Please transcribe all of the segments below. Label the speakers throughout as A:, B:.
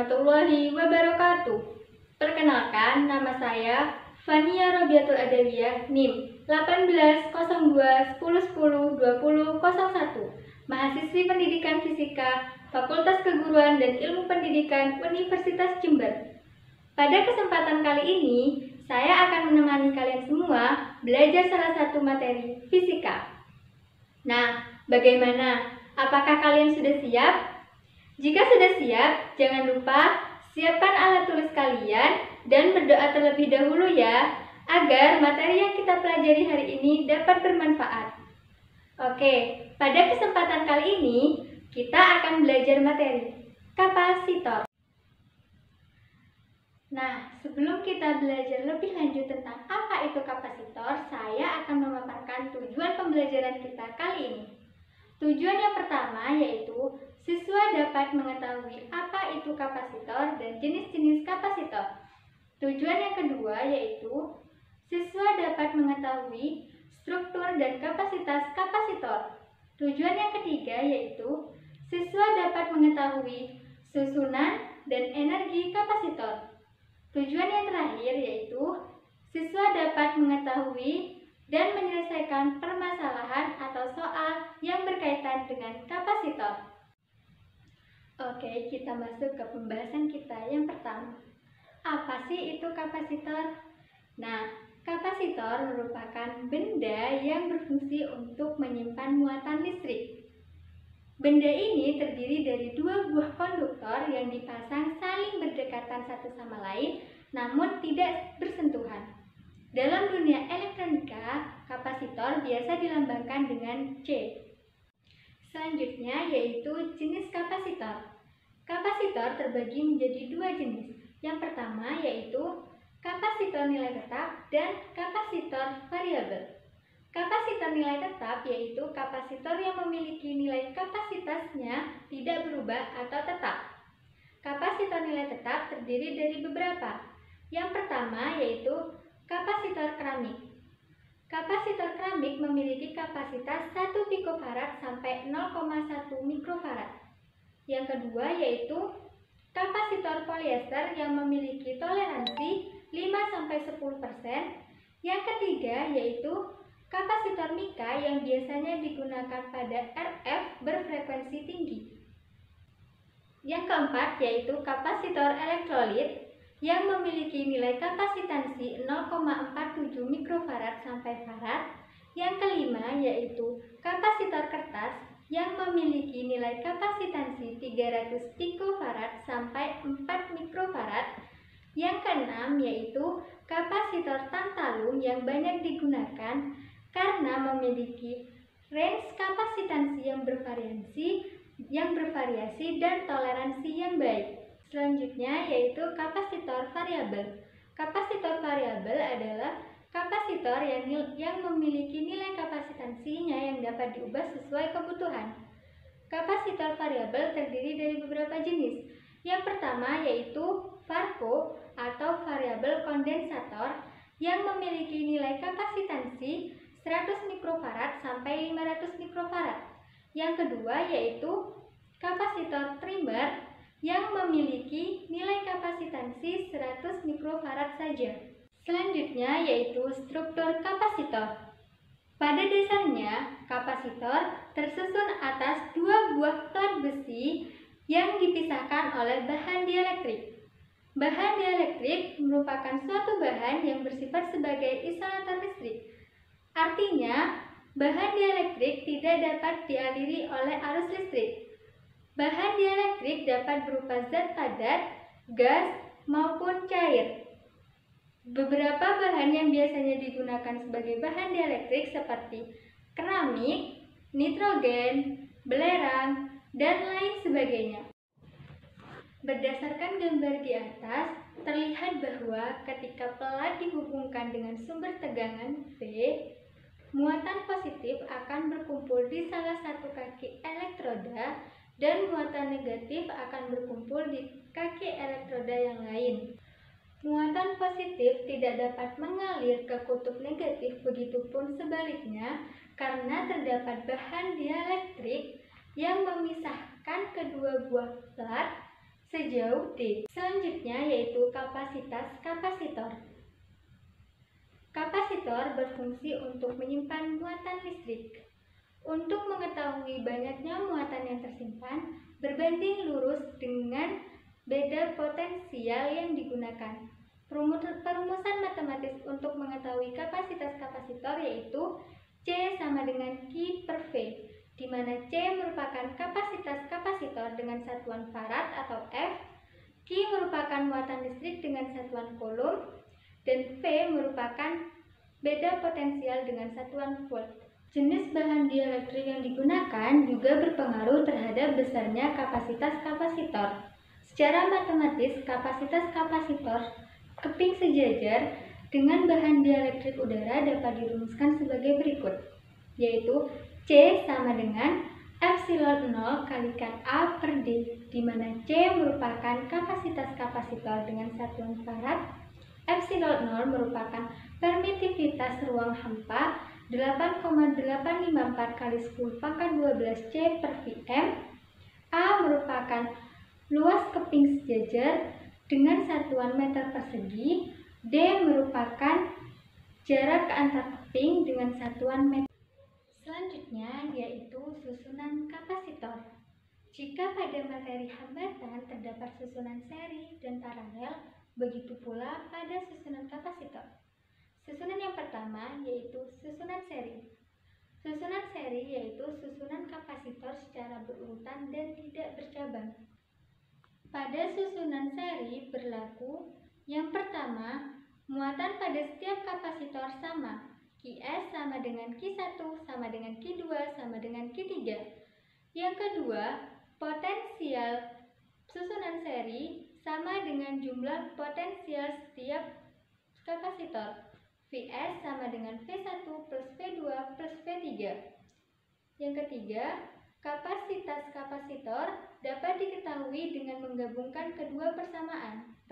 A: warahmatullahi wabarakatuh. Perkenalkan, nama saya Fania Robiatul Adawiyah, NIM 180210102001, mahasiswi Pendidikan Fisika, Fakultas Keguruan dan Ilmu Pendidikan Universitas Jember. Pada kesempatan kali ini, saya akan menemani kalian semua belajar salah satu materi fisika. Nah, bagaimana? Apakah kalian sudah siap? Jika sudah siap, jangan lupa siapkan alat tulis kalian dan berdoa terlebih dahulu ya, agar materi yang kita pelajari hari ini dapat bermanfaat. Oke, pada kesempatan kali ini kita akan belajar materi kapasitor. Nah, sebelum kita belajar lebih lanjut tentang apa itu kapasitor, saya akan memaparkan tujuan pembelajaran kita kali ini. Tujuan yang pertama yaitu siswa dapat mengetahui apa itu kapasitor dan jenis-jenis kapasitor. Tujuan yang kedua yaitu siswa dapat mengetahui struktur dan kapasitas kapasitor. Tujuan yang ketiga yaitu siswa dapat mengetahui susunan dan energi kapasitor. Tujuan yang terakhir yaitu siswa dapat mengetahui dan menyelesaikan permasalahan atau soal yang berkaitan dengan kapasitor. Oke, kita masuk ke pembahasan kita yang pertama. Apa sih itu kapasitor? Nah, kapasitor merupakan benda yang berfungsi untuk menyimpan muatan listrik. Benda ini terdiri dari dua buah konduktor yang dipasang saling berdekatan satu sama lain, namun tidak bersentuhan. Dalam dunia elektronika, kapasitor biasa dilambangkan dengan C. Selanjutnya yaitu jenis kapasitor. Kapasitor terbagi menjadi dua jenis. Yang pertama yaitu kapasitor nilai tetap dan kapasitor variabel. Kapasitor nilai tetap yaitu kapasitor yang memiliki nilai kapasitasnya tidak berubah atau tetap. Kapasitor nilai tetap terdiri dari beberapa. Yang pertama yaitu kapasitor keramik. Kapasitor keramik memiliki kapasitas 1 pikofarad sampai 0,1 mikrofarad. Yang kedua yaitu kapasitor polyester yang memiliki toleransi 5-10%. Yang ketiga yaitu kapasitor mika yang biasanya digunakan pada RF berfrekuensi tinggi. Yang keempat yaitu kapasitor elektrolit yang memiliki nilai kapasitansi 0,47 mikrofarad sampai farad. Yang kelima yaitu kapasitor kertas yang memiliki nilai kapasitansi 300 pikofarad sampai 4 mikrofarad. Yang keenam yaitu kapasitor tantalum yang banyak digunakan karena memiliki range kapasitansi yang bervariasi dan toleransi yang baik. Selanjutnya yaitu kapasitor variabel. Kapasitor variabel adalah kapasitor yang memiliki nilai kapasitansinya yang dapat diubah sesuai kebutuhan. Kapasitor variabel terdiri dari beberapa jenis. Yang pertama yaitu varco atau variabel kondensator yang memiliki nilai kapasitansi 100 mikrofarad sampai 500 mikrofarad. Yang kedua yaitu kapasitor trimmer yang memiliki nilai kapasitansi 100 mikrofarad saja. Selanjutnya yaitu struktur kapasitor. Pada dasarnya, kapasitor tersusun atas dua buah plat besi yang dipisahkan oleh bahan dielektrik. Bahan dielektrik merupakan suatu bahan yang bersifat sebagai isolator listrik. Artinya, bahan dielektrik tidak dapat dialiri oleh arus listrik. Bahan dielektrik dapat berupa zat padat, gas, maupun cair. Beberapa bahan yang biasanya digunakan sebagai bahan dielektrik seperti keramik, nitrogen, belerang, dan lain sebagainya. Berdasarkan gambar di atas, terlihat bahwa ketika pelat dihubungkan dengan sumber tegangan V, muatan positif akan berkumpul di salah satu kaki elektroda dan muatan negatif akan berkumpul di kaki elektroda yang lain. Muatan positif tidak dapat mengalir ke kutub negatif, begitupun sebaliknya, karena terdapat bahan dielektrik yang memisahkan kedua buah plat sejauh D. Selanjutnya yaitu kapasitas kapasitor. Kapasitor berfungsi untuk menyimpan muatan listrik. Untuk mengetahui banyaknya muatan yang tersimpan, berbanding lurus dengan beda potensial yang digunakan. Perumusan matematis untuk mengetahui kapasitas kapasitor yaitu C sama dengan Q per V, di mana C merupakan kapasitas kapasitor dengan satuan farad atau F, Q merupakan muatan listrik dengan satuan coulomb, dan V merupakan beda potensial dengan satuan volt. Jenis bahan dielektrik yang digunakan juga berpengaruh terhadap besarnya kapasitas kapasitor. Secara matematis, kapasitas kapasitor keping sejajar dengan bahan dielektrik udara dapat dirumuskan sebagai berikut, yaitu C sama dengan epsilon 0 kalikan A per D, di mana C merupakan kapasitas kapasitor dengan satuan farad, epsilon 0 merupakan permitivitas ruang hampa 8,854 kali 10 pangkat 12 C per Vm, A merupakan luas keping sejajar dengan satuan meter persegi, D merupakan jarak antar keping dengan satuan meter. Selanjutnya yaitu susunan kapasitor. Jika pada materi hambatan terdapat susunan seri dan paralel, begitu pula pada susunan kapasitor. Susunan yang pertama yaitu susunan seri. Susunan seri yaitu susunan kapasitor secara berurutan dan tidak bercabang. Pada susunan seri berlaku yang pertama, muatan pada setiap kapasitor sama. Qs sama dengan Q1 sama dengan Q2 sama dengan Q3. Yang kedua, potensial susunan seri sama dengan jumlah potensial setiap kapasitor. Vs sama dengan V1 plus V2 plus V3. Yang ketiga, kapasitas kapasitor dapat diketahui dengan menggabungkan kedua persamaan 1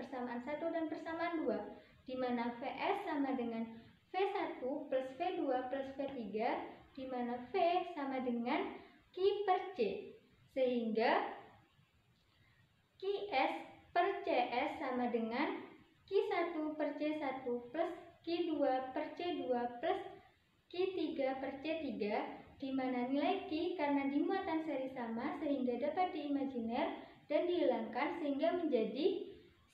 A: dan persamaan 2, di mana Vs sama dengan V1 plus V2 plus V3, di mana V sama dengan Q per C, sehingga Qs per Cs sama dengan Q1 per C1 plus Q2 per C2 plus Q3 per C3, di mana nilai Q karena di muatan seri sama sehingga dapat diimajiner dan dihilangkan sehingga menjadi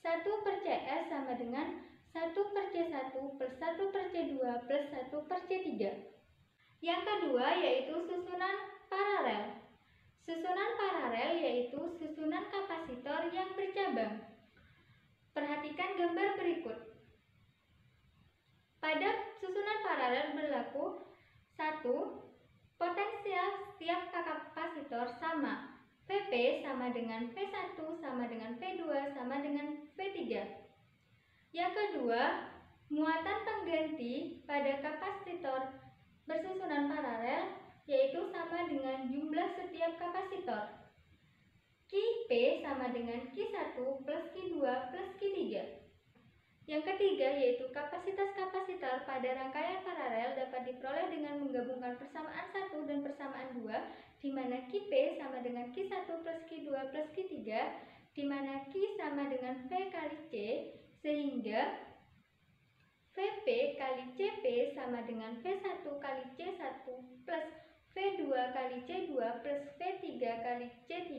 A: 1 per Cs sama dengan 1 per C1 plus 1 per C2 plus 1 per C3. Yang kedua yaitu susunan paralel. Susunan paralel yaitu susunan kapasitor yang bercabang. Perhatikan gambar berikut. Pada susunan paralel berlaku 1. Potensial setiap kapasitor sama. Vp sama dengan V1 sama dengan V2 sama dengan V3. Yang kedua, muatan pengganti pada kapasitor bersusunan paralel yaitu sama dengan jumlah setiap kapasitor. Qp sama dengan Q1 plus Q2 plus Q3. Yang ketiga yaitu kapasitas kapasitor pada rangkaian paralel dapat diperoleh dengan menggabungkan persamaan 1 dan persamaan 2, di mana Qp sama dengan Q1 plus Q2 plus Q3, di mana Q sama dengan V kali C, sehingga Vp kali Cp sama dengan V1 kali C1 plus V2 kali C2 plus V3 kali C3,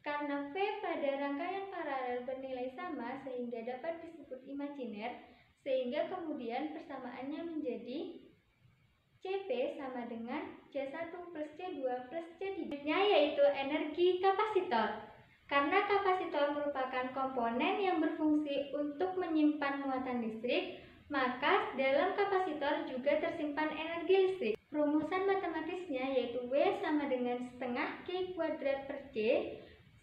A: karena V pada rangkaian paralel bernilai sama sehingga dapat disebut imajiner, sehingga kemudian persamaannya menjadi Cp sama dengan C1 plus C2 plus C3, yaitu energi kapasitor. Karena kapasitor merupakan komponen yang berfungsi untuk menyimpan muatan listrik, maka dalam kapasitor juga tersimpan energi listrik. Rumusan matematisnya yaitu W sama dengan setengah Q kuadrat per C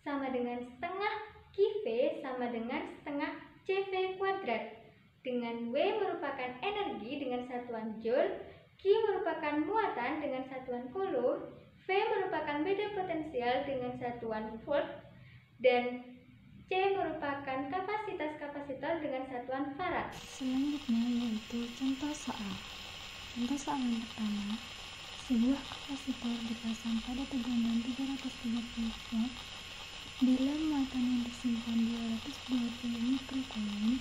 A: sama dengan setengah Qv sama dengan setengah Cv kuadrat, dengan W merupakan energi dengan satuan joule, Q merupakan muatan dengan satuan coulomb, V merupakan beda potensial dengan satuan volt, dan C merupakan kapasitas kapasitor dengan satuan farad.
B: Selanjutnya yaitu contoh soal. Contoh soal yang pertama, sebuah kapasitor dipasang pada tegangan 330 volt Bila muatan yang disimpan 220 mikrocoulomb,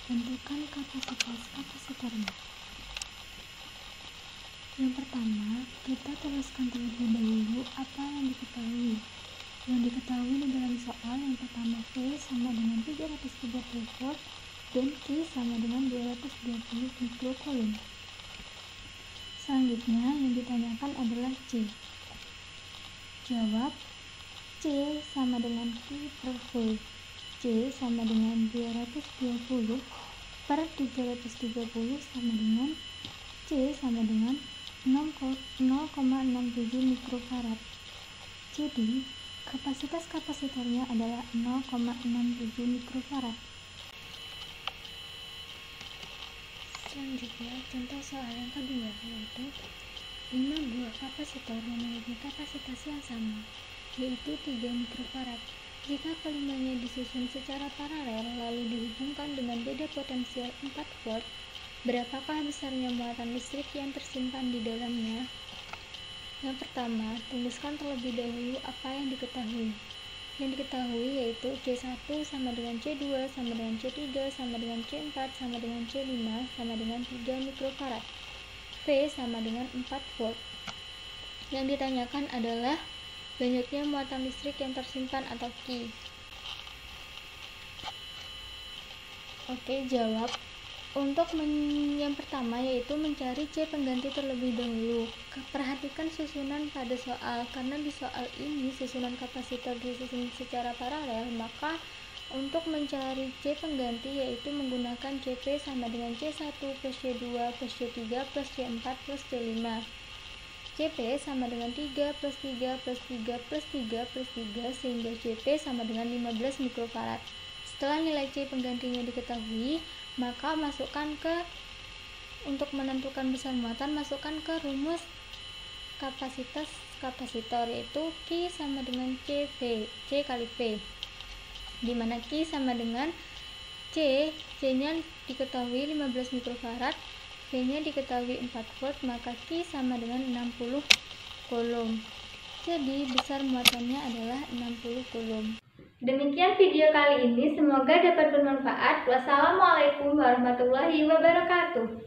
B: tentukan kapasitas kapasitornya. Yang pertama, kita tuliskan terlebih dahulu apa yang diketahui. Yang diketahui di dalam soal yang pertama, V sama dengan 330 volt dan Q sama dengan 220 mikrocoulomb. Selanjutnya yang ditanyakan adalah C. Jawab, C sama dengan Q per V. C sama dengan 220 per 330 sama dengan C sama dengan 0,67 mikrofarad. Jadi, kapasitas kapasitornya adalah 0,67 mikrofarad. Selanjutnya, contoh soal yang kedua, yaitu 5 buah kapasitor memiliki kapasitas yang sama, yaitu 3 mikrofarad. Jika kelimanya disusun secara paralel lalu dihubungkan dengan beda potensial 4 volt, berapakah besarnya muatan listrik yang tersimpan di dalamnya? Yang pertama, tuliskan terlebih dahulu apa yang diketahui. Yang diketahui yaitu C1 sama dengan C2 sama dengan C3 sama dengan C4 sama dengan C5 sama dengan 3 mikrofarad. V sama dengan 4 volt. Yang ditanyakan adalah banyaknya muatan listrik yang tersimpan atau Q. Oke, jawab. Untuk yang pertama yaitu mencari C pengganti terlebih dahulu. Perhatikan susunan pada soal, karena di soal ini susunan kapasitor disusun secara paralel, maka untuk mencari C pengganti yaitu menggunakan CP sama dengan C1 plus C2 plus C3 plus C4 plus C5. CP sama dengan 3 plus 3 plus 3 plus 3 plus 3 sehingga CP sama dengan 15 mikrofarad. Setelah nilai C penggantinya diketahui, maka untuk menentukan besar muatan, masukkan ke rumus kapasitas kapasitor yaitu Q sama dengan C kali V, di mana Q sama dengan C-nya diketahui 15 mikrofarad, V-nya diketahui 4 volt, maka Q sama dengan 60 coulomb. Jadi besar muatannya adalah 60 coulomb.
A: Demikian video kali ini, semoga dapat bermanfaat. Wassalamualaikum warahmatullahi wabarakatuh.